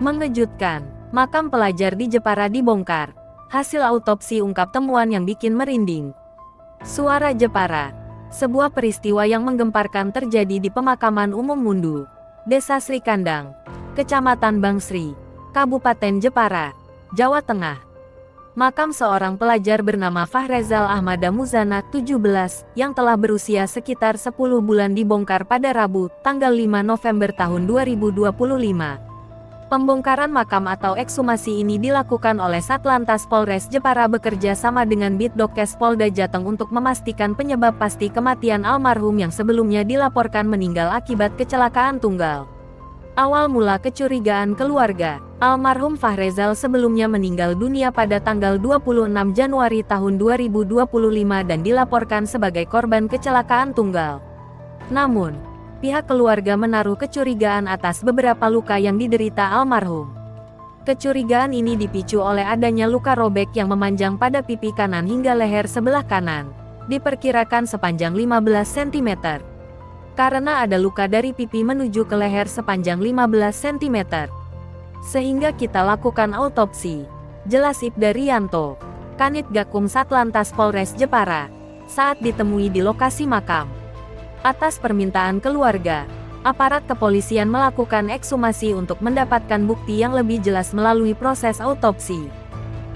Mengejutkan, makam pelajar di Jepara dibongkar. Hasil autopsi ungkap temuan yang bikin merinding. Suara Jepara. Sebuah peristiwa yang menggemparkan terjadi di pemakaman umum Mundu, Desa Sri Kandang, Kecamatan Bangsri, Kabupaten Jepara, Jawa Tengah. Makam seorang pelajar bernama Fahrezal Ahmada Muzana, 17, yang telah berusia sekitar 10 bulan dibongkar pada Rabu, tanggal 5 November tahun 2025. Pembongkaran makam atau ekshumasi ini dilakukan oleh Satlantas Polres Jepara bekerja sama dengan Bitdokes Polda Jateng untuk memastikan penyebab pasti kematian almarhum yang sebelumnya dilaporkan meninggal akibat kecelakaan tunggal. Awal mula kecurigaan keluarga, almarhum Fahrezal sebelumnya meninggal dunia pada tanggal 26 Januari tahun 2025 dan dilaporkan sebagai korban kecelakaan tunggal. Namun, pihak keluarga menaruh kecurigaan atas beberapa luka yang diderita almarhum. Kecurigaan ini dipicu oleh adanya luka robek yang memanjang pada pipi kanan hingga leher sebelah kanan, diperkirakan sepanjang 15 cm. Karena ada luka dari pipi menuju ke leher sepanjang 15 cm. Sehingga kita lakukan autopsi, jelas Ibda Rianto, Kanit Gakum Satlantas Polres Jepara, saat ditemui di lokasi makam. Atas permintaan keluarga, aparat kepolisian melakukan ekshumasi untuk mendapatkan bukti yang lebih jelas melalui proses autopsi.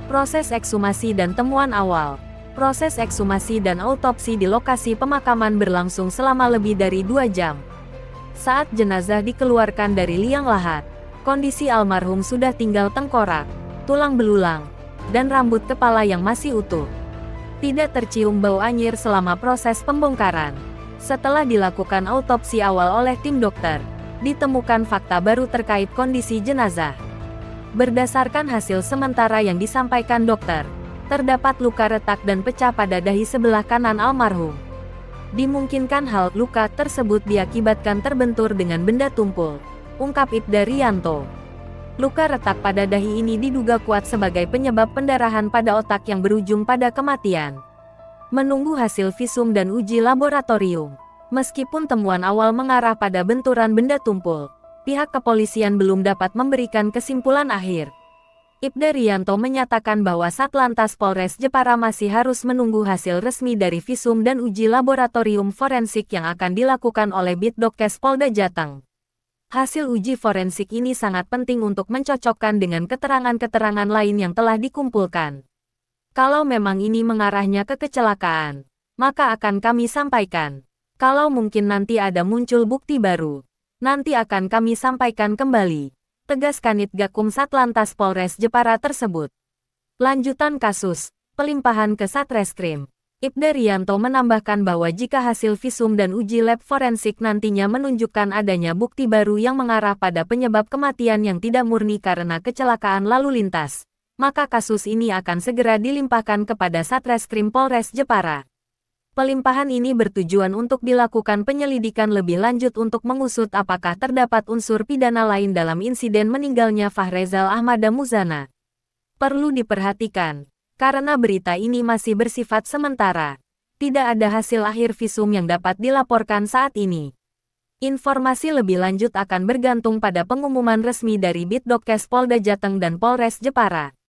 Proses ekshumasi dan temuan awal. Proses ekshumasi dan autopsi di lokasi pemakaman berlangsung selama lebih dari 2 jam. Saat jenazah dikeluarkan dari liang lahat, kondisi almarhum sudah tinggal tengkorak, tulang belulang, dan rambut kepala yang masih utuh. Tidak tercium bau anyir selama proses pembongkaran. Setelah dilakukan autopsi awal oleh tim dokter, ditemukan fakta baru terkait kondisi jenazah. Berdasarkan hasil sementara yang disampaikan dokter, terdapat luka retak dan pecah pada dahi sebelah kanan almarhum. Dimungkinkan hal luka tersebut diakibatkan terbentur dengan benda tumpul, ungkap Ibda Rianto. Luka retak pada dahi ini diduga kuat sebagai penyebab pendarahan pada otak yang berujung pada kematian. Menunggu hasil visum dan uji laboratorium. Meskipun temuan awal mengarah pada benturan benda tumpul, pihak kepolisian belum dapat memberikan kesimpulan akhir. Ibda Rianto menyatakan bahwa Satlantas Polres Jepara masih harus menunggu hasil resmi dari visum dan uji laboratorium forensik yang akan dilakukan oleh Bitdokes Polda Jateng. Hasil uji forensik ini sangat penting untuk mencocokkan dengan keterangan-keterangan lain yang telah dikumpulkan. Kalau memang ini mengarahnya ke kecelakaan, maka akan kami sampaikan. Kalau mungkin nanti ada muncul bukti baru, nanti akan kami sampaikan kembali, tegas Kanit Gakum Satlantas Polres Jepara tersebut. Lanjutan kasus, pelimpahan ke Satreskrim. Ibda Rianto menambahkan bahwa jika hasil visum dan uji lab forensik nantinya menunjukkan adanya bukti baru yang mengarah pada penyebab kematian yang tidak murni karena kecelakaan lalu lintas, maka kasus ini akan segera dilimpahkan kepada Satreskrim Polres Jepara. Pelimpahan ini bertujuan untuk dilakukan penyelidikan lebih lanjut untuk mengusut apakah terdapat unsur pidana lain dalam insiden meninggalnya Fahrezal Ahmada Muzana. Perlu diperhatikan, karena berita ini masih bersifat sementara, tidak ada hasil akhir visum yang dapat dilaporkan saat ini. Informasi lebih lanjut akan bergantung pada pengumuman resmi dari Bitdokes Polda Jateng dan Polres Jepara.